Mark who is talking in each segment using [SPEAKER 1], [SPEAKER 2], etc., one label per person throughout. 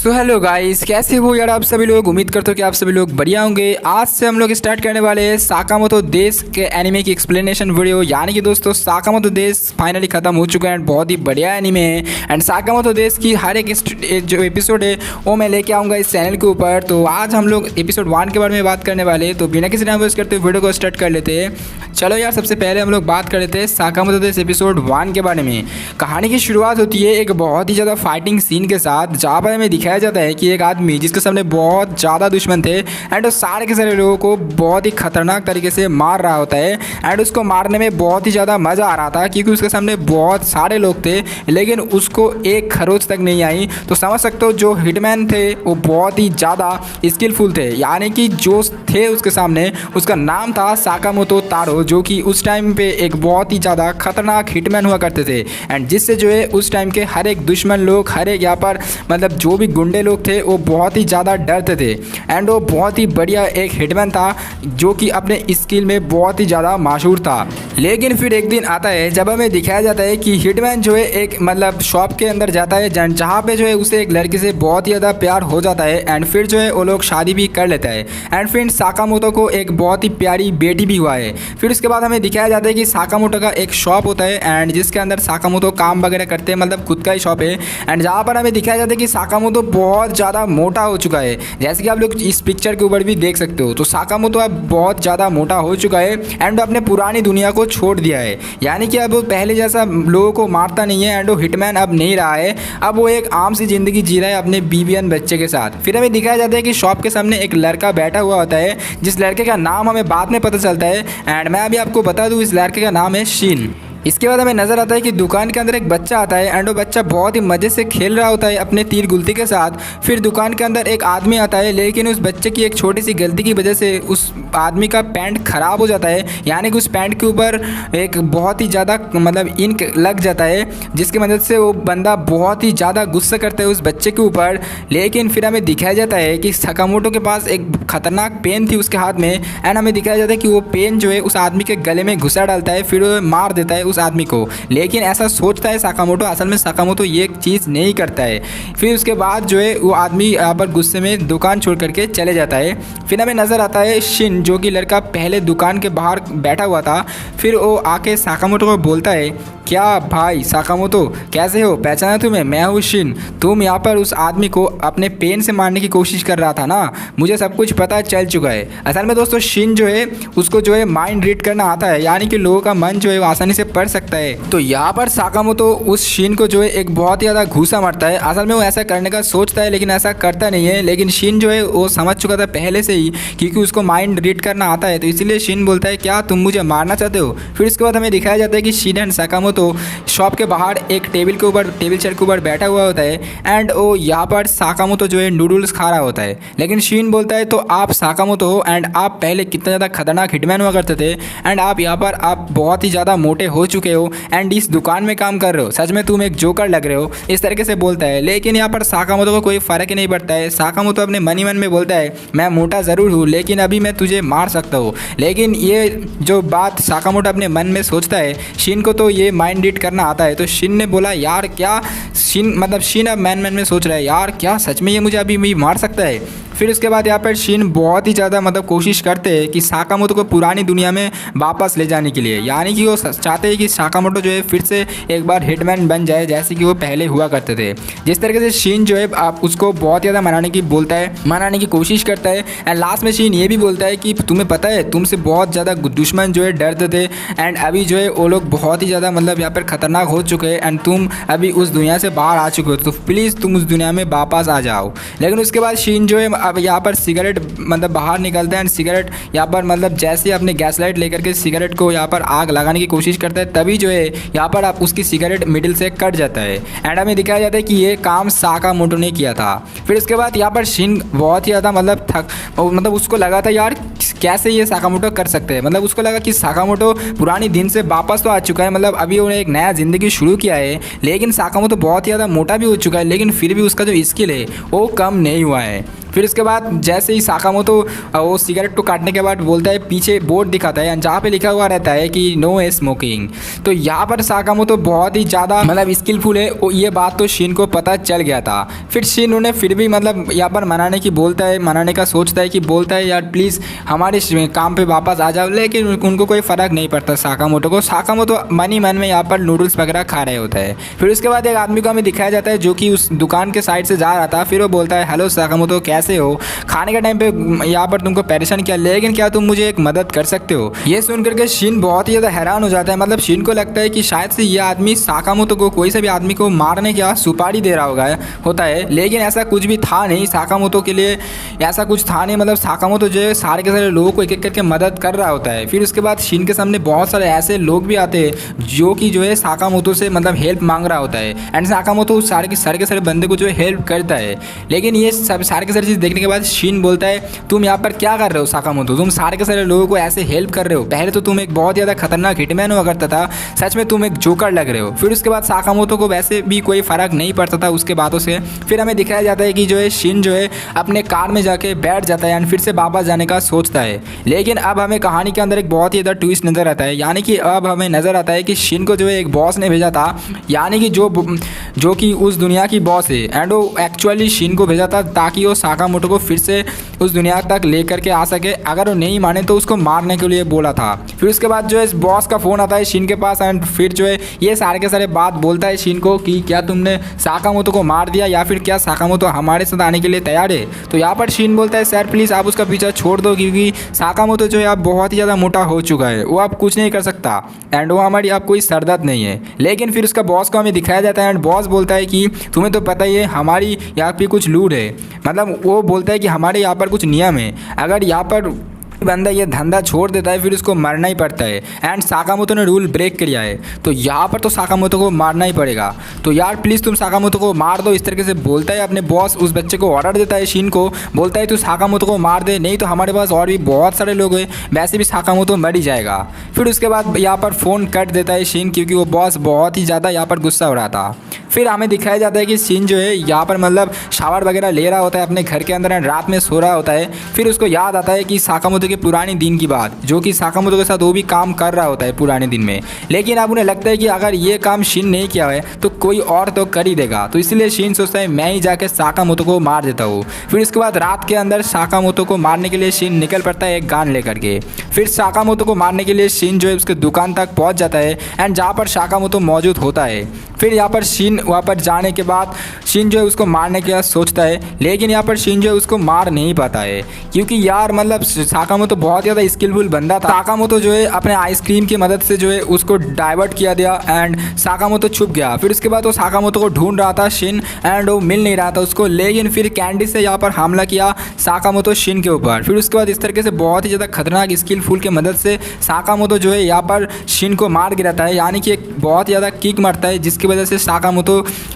[SPEAKER 1] So hello guys, कैसे हो यार आप सभी लोग। उम्मीद करते हो कि आप सभी लोग बढ़िया होंगे। आज से हम लोग स्टार्ट करने वाले हैं साकामोतो डेज के एनिमे की एक्सप्लेनेशन वीडियो। यानी कि दोस्तों साकामोतो डेज फाइनली खत्म हो चुका है एंड बहुत ही बढ़िया एनिमे है। एंड साकामोतो डेज की हर एक जो एपिसोड है वो मैं लेके आऊँगा इस चैनल के ऊपर। तो आज हम लोग एपिसोड 1 के बारे में बात करने वाले हैं। तो बिना किसी टाइम वेस्ट करते हुए वीडियो को स्टार्ट कर लेते हैं। चलो यार, सबसे पहले हम लोग बात कर लेते हैं साकामोतो डेज एपिसोड 1 के बारे में। कहानी की शुरुआत होती है एक बहुत ही ज़्यादा फाइटिंग सीन के साथ, जहाँ पर हमें दिखाया जाता है कि एक आदमी जिसके सामने बहुत ज़्यादा दुश्मन थे एंड वो सारे के सारे लोगों को बहुत ही खतरनाक तरीके से मार रहा होता है। एंड उसको मारने में बहुत ही ज़्यादा मज़ा आ रहा था क्योंकि उसके सामने बहुत सारे लोग थे, लेकिन उसको एक खरोच तक नहीं आई। तो समझ सकते हो जो हिटमैन थे वो बहुत ही ज़्यादा स्किलफुल थे। यानी कि जो थे उसके सामने, उसका नाम था साकामोतो तारो, जो कि उस टाइम पे एक बहुत ही ज़्यादा खतरनाक हिटमैन हुआ करते थे। एंड जिससे जो है उस टाइम के हर एक दुश्मन लोग, हर एक यहाँ पर मतलब जो भी गुंडे लोग थे वो बहुत ही ज़्यादा डरते थे। एंड वो बहुत ही बढ़िया एक हिटमैन था जो कि अपने स्किल में बहुत ही ज़्यादा मशहूर था। लेकिन फिर एक दिन आता है जब हमें दिखाया जाता है कि हिटमैन जो है एक मतलब शॉप के अंदर जाता है जहाँ पे जो है उसे एक लड़की से बहुत ही ज़्यादा प्यार हो जाता है। एंड फिर जो है वो लोग शादी भी कर लेता है। एंड फिर साकामोतो को एक बहुत ही प्यारी बेटी भी हुआ है। फिर उसके बाद हमें दिखाया जाता है कि साकामोतो का एक शॉप होता है एंड जिसके अंदर साकामोतो काम वगैरह करते हैं, मतलब खुद का ही शॉप है। एंड जहाँ पर हमें दिखाया जाता है कि साकामोतो बहुत ज़्यादा मोटा हो चुका है, जैसे कि आप लोग इस पिक्चर के ऊपर भी देख सकते हो। तो साकामोतो अब बहुत ज़्यादा मोटा हो चुका है एंड अपने पुरानी दुनिया को छोड़ दिया है। यानी कि अब वो पहले जैसा लोगों को मारता नहीं है एंड वो हिटमैन अब नहीं रहा है। अब वो एक आम सी ज़िंदगी जी रहा है अपने बीवी एंड बच्चे के साथ। फिर हमें दिखाया जाता है कि शॉप के सामने एक लड़का बैठा हुआ होता है, जिस लड़के का नाम हमें बाद में पता चलता है। एंड मैं अभी आपको बता दूँ, इस लड़के का नाम है शिन। इसके बाद हमें नज़र आता है कि दुकान के अंदर एक बच्चा आता है एंड वो बच्चा बहुत ही मज़े से खेल रहा होता है अपने तीर गुलती के साथ। फिर दुकान के अंदर एक आदमी आता है, लेकिन उस बच्चे की एक छोटी सी गलती की वजह से उस आदमी का पैंट ख़राब हो जाता है। यानी कि उस पैंट के ऊपर एक बहुत ही ज़्यादा मतलब इंक लग जाता है, जिसकी मदद से वो बंदा बहुत ही ज़्यादा गुस्सा करता है उस बच्चे के ऊपर। लेकिन फिर हमें दिखाया जाता है कि साकामोतो के पास एक खतरनाक पेन थी उसके हाथ में। एंड हमें दिखाया जाता है कि वो पेन जो है उस आदमी के गले में घुसा डालता है, फिर वो मार देता है उस आदमी को। लेकिन ऐसा सोचता है साकामोतो, असल में साकामोतो ये चीज़ नहीं करता है। फिर उसके बाद जो है वो आदमी यहाँ पर गुस्से में दुकान छोड़ करके चले जाता है। फिर हमें नज़र आता है शिन, जो कि लड़का पहले दुकान के बाहर बैठा हुआ था। फिर वो आके साकामोतो को बोलता है, क्या भाई साकामोतो कैसे हो, पहचाना तुम्हें, मैं हूँ शिन। तुम यहाँ पर उस आदमी को अपने पेन से मारने की कोशिश कर रहा था ना, मुझे सब कुछ पता चल चुका है। असल में दोस्तों शिन जो है उसको जो है माइंड रीड करना आता है, यानी कि लोगों का मन जो है वो आसानी से पढ़ सकता है। तो यहाँ पर साकामोतो उस शिन को जो है एक बहुत ही ज़्यादा घूसा मारता है। असल में वो ऐसा करने का सोचता है लेकिन ऐसा करता नहीं है। लेकिन शिन जो है वो समझ चुका था पहले से ही, क्योंकि उसको माइंड रीड करना आता है। तो इसीलिए शिन बोलता है, क्या तुम मुझे मारना चाहते हो। फिर इसके बाद हमें दिखाया जाता है कि शिन एंड साकामोतो शॉप के बाहर एक टेबल चेयर के ऊपर बैठा हुआ होता है। एंड वो यहाँ पर साकामोतो जो है नूडल्स खा रहा होता है। लेकिन शिन बोलता है, तो आप साकामोतो हो एंड आप पहले कितना ज़्यादा खतरनाक हिटमैन हुआ करते थे एंड आप यहाँ पर आप बहुत ही ज़्यादा मोटे हो चुके हो एंड इस दुकान में काम कर रहे हो, सच में तुम एक जोकर लग रहे हो, इस तरीके से बोलता है। लेकिन यहाँ पर साकामोतो को कोई फ़र्क ही नहीं पड़ता है। साकामोतो अपने मन ही मन में बोलता है, मैं मोटा ज़रूर हूँ लेकिन अभी मैं तुझे मार सकता हूँ। लेकिन ये जो बात साकामोतो अपने मन में सोचता है, शिन को तो ये माइंड रीड करना आता है। तो शिन ने बोला, यार क्या शिन अब मन में सोच रहा है, यार क्या सच में ये मुझे अभी भी मार सकता है। फिर उसके बाद यहाँ पर शिन बहुत ही ज़्यादा मतलब कोशिश करते हैं कि साकामोतो को पुरानी दुनिया में वापस ले जाने के लिए। यानी कि वो चाहते हैं कि साकामोतो जो है फिर से एक बार हिटमैन बन जाए जैसे कि वो पहले हुआ करते थे। जिस तरीके से शिन जो है आप उसको बहुत ज़्यादा मनाने की कोशिश करता है। एंड लास्ट में शिन ये भी बोलता है कि तुम्हें पता है तुमसे बहुत ज़्यादा दुश्मन जो है डरते थे एंड अभी जो है वो लोग बहुत ही ज़्यादा मतलब यहाँ पर खतरनाक हो चुके हैं एंड तुम अभी उस दुनिया से बाहर आ चुके हो, तो प्लीज़ तुम उस दुनिया में वापस आ जाओ। लेकिन उसके बाद शिन जो है अब यहाँ पर सिगरेट मतलब बाहर निकलता है एंड सिगरेट यहाँ पर मतलब जैसे अपने गैस लाइट लेकर के सिगरेट को यहाँ पर आग लगाने की कोशिश करता है, तभी जो है यहाँ पर आप उसकी सिगरेट मिडिल से कट जाता है। एंड हमें दिखाया जाता है कि ये काम साकामोतो ने किया था। फिर इसके बाद यहाँ पर शिन बहुत ही ज़्यादा मतलब उसको लगा था, यार कैसे ये साकामोतो कर सकते हैं। मतलब उसको लगा कि साकामोतो पुरानी दिन से वापस तो आ चुका है, मतलब अभी उन्हें एक नया ज़िंदगी शुरू किया है। लेकिन साकामोतो बहुत ही ज़्यादा मोटा भी हो चुका है, लेकिन फिर भी उसका जो स्किल है वो कम नहीं हुआ है। फिर उसके बाद जैसे ही साकामोतो वो सिगरेट को काटने के बाद बोलता है, पीछे बोर्ड दिखाता है जहाँ पे लिखा हुआ रहता है कि नो स्मोकिंग। तो यहाँ पर साकामोतो बहुत ही ज़्यादा मतलब स्किलफुल है, ये बात तो शिन को पता चल गया था। फिर शिन उन्हें फिर भी मतलब यहाँ पर मनाने का सोचता है कि बोलता है यार प्लीज़ हमारे काम पे वापस आ जाओ, लेकिन उनको कोई फ़र्क नहीं पड़ता साकामोतो को। साकामोतो मन ही मन में यहाँ पर नूडल्स वगैरह खा रहे होता है। फिर उसके बाद एक आदमी को हमें दिखाया जाता है जो कि उस दुकान के साइड से जा रहा था। फिर वो बोलता है, हेलो साकामोतो कैसे हो, खाने के टाइम पे यहाँ पर तुमको परेशान किया, लेकिन क्या तुम मुझे एक मदद कर सकते हो। ये सुन करके शिन बहुत ही ज़्यादा हैरान हो जाता है। मतलब शिन को लगता है कि शायद से ये आदमी साकामोतो को कोई से भी आदमी को मारने का सुपारी दे रहा होता है, लेकिन ऐसा कुछ भी था नहीं। साकामोतो के लिए ऐसा कुछ था नहीं। मतलब साकामोतो जो है सारे के सारे लोगों को एक एक करके मदद कर रहा होता है। फिर उसके बाद शिन के सामने बहुत सारे ऐसे लोग भी आते हैं जो कि जो है साकामोतो से मतलब हेल्प मांग रहा होता है, एंड साकामोतो उस सारे के सारे बंदे को जो है हेल्प करता है। लेकिन ये सब सारे के सारे चीज़ देखने के बाद शिन बोलता है, तुम यहाँ पर क्या कर रहे हो साकामोतो, तुम सारे के सारे लोगों को ऐसे हेल्प कर रहे हो, पहले तो तुम एक बहुत ज़्यादा खतरनाक हिटमैन हुआ करता था, सच में तुम एक जोकर लग रहे हो। फिर उसके बाद साकामोतो को वैसे भी कोई फ़र्क नहीं पड़ता था उसके बातों से। फिर हमें दिखाया जाता है कि जो है शिन जो है अपने कार में जाके बैठ जाता है एंड फिर से वापस जाने का सोचता है। लेकिन अब हमें कहानी के अंदर एक बहुत ही ज़्यादा ट्विस्ट नज़र आता है, यानी कि अब हमें नज़र आता है कि शिन को जो है एक बॉस ने भेजा था, यानी कि जो कि उस दुनिया की बॉस है, एंड वो एक्चुअली शिन को भेजा था ताकि वो साकामोतो को फिर से उस दुनिया तक लेकर के आ सके। अगर वो नहीं माने तो उसको मारने के लिए बोला था। फिर उसके बाद जो है इस बॉस का फ़ोन आता है शिन के पास, एंड फिर जो है ये सारे के सारे बात बोलता है शिन को कि क्या तुमने साकामोतो को मार दिया या फिर क्या साकामोतो हमारे साथ आने के लिए तैयार है। तो यहाँ पर शिन बोलता है, सर प्लीज़ आप उसका पीछा छोड़ दो, क्योंकि साकामोतो जो है अब बहुत ही ज़्यादा मोटा हो चुका है, वो अब कुछ नहीं कर सकता एंड वो हमारी अब कोई सरदर्द नहीं है। लेकिन फिर उसका बॉस को हमें दिखाया जाता है एंड बॉस बोलता है कि तुम्हें तो पता ही है हमारी यहाँ पे कुछ लूट है। मतलब वो बोलता है कि हमारे यहाँ पर कुछ नियम है, अगर यहाँ पर बंदा ये धंधा छोड़ देता है फिर उसको मरना ही पड़ता है, एंड साकामोतो ने रूल ब्रेक किया है, तो यहाँ पर तो साकामोतो को मारना ही पड़ेगा। तो यार प्लीज़ तुम साकामोतो को मार दो, इस तरीके से बोलता है अपने बॉस। उस बच्चे को ऑर्डर देता है शिन को, बोलता है तू साकामोतो को मार दे, नहीं तो हमारे पास और भी बहुत सारे लोग हैं, वैसे भी साकामोतो मर ही जाएगा। फिर उसके बाद यहाँ पर फ़ोन कट देता है शिन, क्योंकि वो बॉस बहुत ही ज़्यादा यहाँ पर गुस्सा हो रहा था। फिर हमें दिखाया जाता है कि शिन जो है यहाँ पर मतलब शावर वगैरह ले रहा होता है अपने घर के अंदर एंड रात में सो रहा होता है। फिर उसको याद आता है कि साकामोतो के पुराने दिन की बात, जो कि साकामोतो के साथ वो भी काम कर रहा होता है पुराने दिन में। लेकिन अब उन्हें लगता है कि अगर ये काम शिन नहीं किया है तो कोई और तो कर ही देगा, तो इसलिए शिन सोचता है मैं ही जाके साकामोतो को मार देता हूँ। फिर उसके बाद रात के अंदर साकामोतो को मारने के लिए शिन निकल पड़ता है एक गन लेकर के। फिर साकामोतो को मारने के लिए शिन जो है उसके दुकान तक पहुँच जाता है एंड जहाँ पर साकामोतो मौजूद होता है। फिर यहाँ पर शिन वहाँ पर जाने के बाद शिन जो है उसको मारने का सोचता है, लेकिन यहाँ पर शिन जो है उसको मार नहीं पाता है, क्योंकि यार मतलब साकामोतो बहुत ज़्यादा स्किलफुल बंदा था। साकामोतो जो है अपने आइसक्रीम की मदद से जो है उसको डाइवर्ट किया दिया एंड साकामोतो छुप गया। फिर उसके बाद वो साकामोतो को ढूंढ रहा था शिन, एंड वो मिल नहीं रहा था उसको, लेकिन फिर कैंडी से यहाँ पर हमला किया साकामोतो शिन के ऊपर। फिर उसके बाद इस तरीके से बहुत ही ज़्यादा खतरनाक स्किलफुल की मदद से साकामोतो जो है यहाँ पर शिन को मार गिराता है, यानी कि एक बहुत ज़्यादा किक मारता है जिसकी वजह से साकामोतो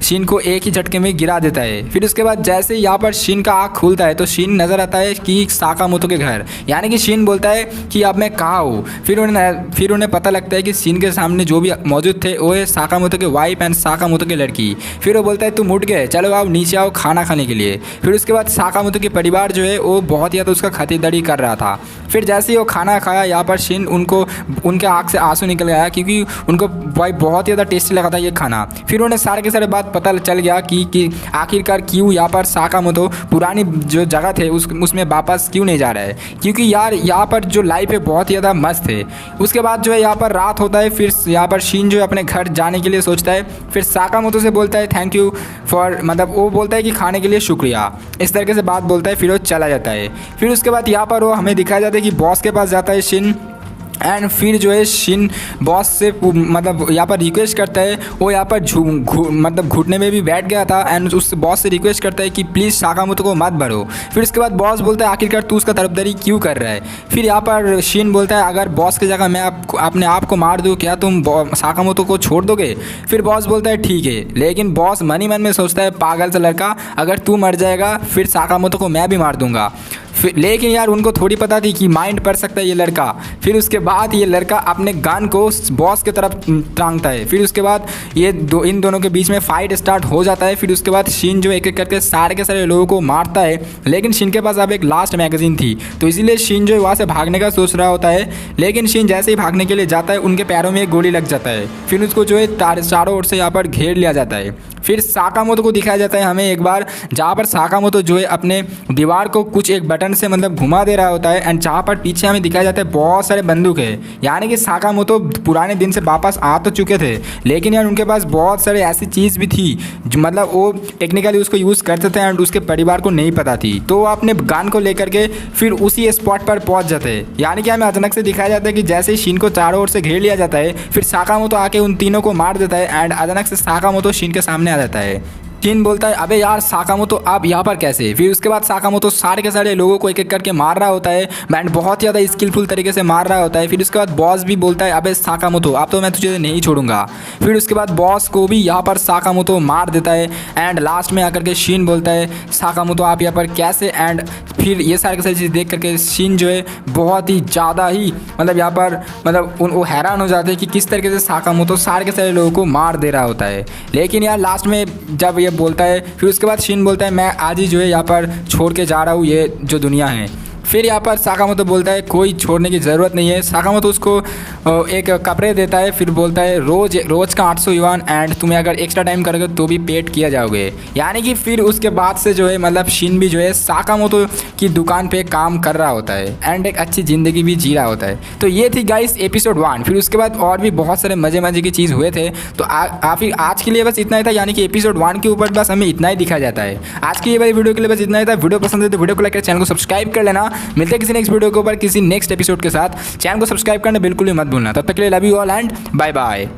[SPEAKER 1] शिन को एक ही झटके में गिरा देता है। फिर उसके बाद जैसे यहाँ पर शिन का आँख खुलता है तो शिन नज़र आता है कि साकामोतो के घर, यानी कि शिन बोलता है कि अब मैं कहाँ हूँ। फिर उन्हें पता लगता है कि शिन के सामने जो भी मौजूद थे वो है साकामोतो के वाइफ एंड साकामोतो की लड़की। फिर वो बोलता है तुम उठ गए, चलो आओ नीचे आओ खाना खाने के लिए। फिर उसके बाद साकामोतो के परिवार जो है वो बहुत ज़्यादा उसका खातिरदारी कर रहा था। फिर जैसे ही वो खाना खाया यहाँ पर शिन उनके आँख से आंसू निकल गया, क्योंकि उनको भाई बहुत ज़्यादा टेस्टी लगा था ये खाना। फिर उन्हें सारे के सारे बात पता चल गया कि आखिरकार क्यों यहाँ पर साकामोतो पुरानी जो जगह थे उसमें वापस क्यों नहीं जा रहा है, क्योंकि यार यहाँ पर जो लाइफ है बहुत ही ज़्यादा मस्त है। उसके बाद जो है यहाँ पर रात होता है। फिर यहाँ पर शिन जो है अपने घर जाने के लिए सोचता है। फिर साकामोतो से बोलता है थैंक यू फॉर, मतलब वो बोलता है कि खाने के लिए शुक्रिया, इस तरीके से बात बोलता है। फिर वो चला जाता है। फिर उसके बाद यहाँ पर वो हमें दिखाया जाता है कि बॉस के पास जाता है शिन, एंड फिर जो है शिन बॉस से मतलब यहाँ पर रिक्वेस्ट करता है। वो यहाँ पर मतलब घुटने में भी बैठ गया था एंड उस बॉस से रिक्वेस्ट करता है कि प्लीज़ साकामोतो को मत भरो। फिर उसके बाद बॉस बोलता है आखिरकार तू उसका तरफदारी क्यों कर रहा है। फिर यहाँ पर शिन बोलता है अगर बॉस की जगह मैं अपने आप को मार दूँ क्या तुम साकामोतो को छोड़ दोगे। फिर बॉस बोलता है ठीक है, लेकिन बॉस मन ही मन में सोचता है पागल सा लड़का, अगर तू मर जाएगा फिर साकामोतो को मैं भी मार दूंगा। लेकिन यार उनको थोड़ी पता थी कि माइंड पढ़ सकता है ये लड़का। फिर उसके बाद ये लड़का अपने गन को बॉस की तरफ टांगता है। फिर उसके बाद इन दोनों के बीच में फाइट स्टार्ट हो जाता है। फिर उसके बाद शिन जो एक एक करके सारे के सारे लोगों को मारता है, लेकिन शिन के पास अब एक लास्ट मैगजीन थी, तो इसीलिए शिन जो वहाँ से भागने का सोच रहा होता है। लेकिन शिन जैसे ही भागने के लिए जाता है उनके पैरों में एक गोली लग जाता है। फिर उसको जो है चारों ओर से यहाँ पर घेर लिया जाता है। फिर साकामोतो को दिखाया जाता है हमें एक बार, जहाँ पर साकामोतो जो है अपने दीवार को कुछ एक बटन से मतलब घुमा दे रहा होता है, एंड जहाँ पर पीछे हमें दिखाया जाता है बहुत सारे बंदूक है। यानी कि साकामोतो पुराने दिन से वापस आ तो चुके थे, लेकिन यार उनके पास बहुत सारे ऐसी चीज़ भी थी जो मतलब वो टेक्निकली उसको यूज़ करते थे एंड उसके परिवार को नहीं पता थी। तो वो अपने गन को लेकर के फिर उसी स्पॉट पर पहुँच जाते हैं। यानी कि हमें अचानक से दिखाया जाता है कि जैसे ही शिन को चारों ओर से घेर लिया जाता है, फिर साकामोतो आके उन तीनों को मार देता है एंड अचानक से साकामोतो शिन के सामने आ जाता है। शिन बोलता है अबे यार साकामोतो आप यहाँ पर कैसे। फिर उसके बाद साकामोतो सारे के सारे लोगों को एक एक करके मार रहा होता है एंड बहुत ज़्यादा स्किलफुल तरीके से मार रहा होता है। फिर उसके बाद बॉस भी बोलता है अबे साकामोतो अब तो मैं तुझे नहीं छोड़ूंगा। फिर उसके बाद बॉस को भी यहाँ पर साकामोतो मार देता है एंड लास्ट में आकर के शिन बोलता है साकामोतो आप यहाँ पर कैसे। एंड फिर ये सारे के सारी चीज़ देख करके शिन जो है बहुत ही ज़्यादा ही मतलब यहाँ पर मतलब वो हैरान हो जाते हैं कि किस तरीके से साकामोतो सारे के सारे लोगों को मार दे रहा होता है। लेकिन यार लास्ट में जब ये बोलता है, फिर उसके बाद शिन बोलता है मैं आज ही जो है यहाँ पर छोड़ के जा रहा हूँ ये जो दुनिया है। फिर यहाँ पर साकामोतो बोलता है कोई छोड़ने की ज़रूरत नहीं है। साकामोतो उसको एक कपड़े देता है, फिर बोलता है रोज़ का 800 युआन एंड तुम्हें अगर एक्स्ट्रा टाइम करोगे तो भी पेड किया जाओगे। यानी कि फिर उसके बाद से जो है मतलब शिन भी जो है साकामोतो की दुकान पे काम कर रहा होता है एंड एक अच्छी ज़िंदगी भी जी रहा होता है। तो ये थी गाइस एपिसोड 1। फिर उसके बाद और भी बहुत सारे मज़े की चीज़ हुए थे। तो फिर आज के लिए बस इतना ही था, यानी कि एपिसोड 1 के ऊपर बस हमें इतना ही दिखाया जाता है। आज की ये वाली वीडियो के लिए बस इतना ही था। वीडियो पसंद है तो वीडियो को लाइक कर चैनल को सब्सक्राइब कर लेना। मिलते हैं किसी नेक्स्ट वीडियो के ऊपर किसी नेक्स्ट एपिसोड के साथ। चैनल को सब्सक्राइब करना बिल्कुल भी मत भूलना। तब तक के लिए love you all and bye bye.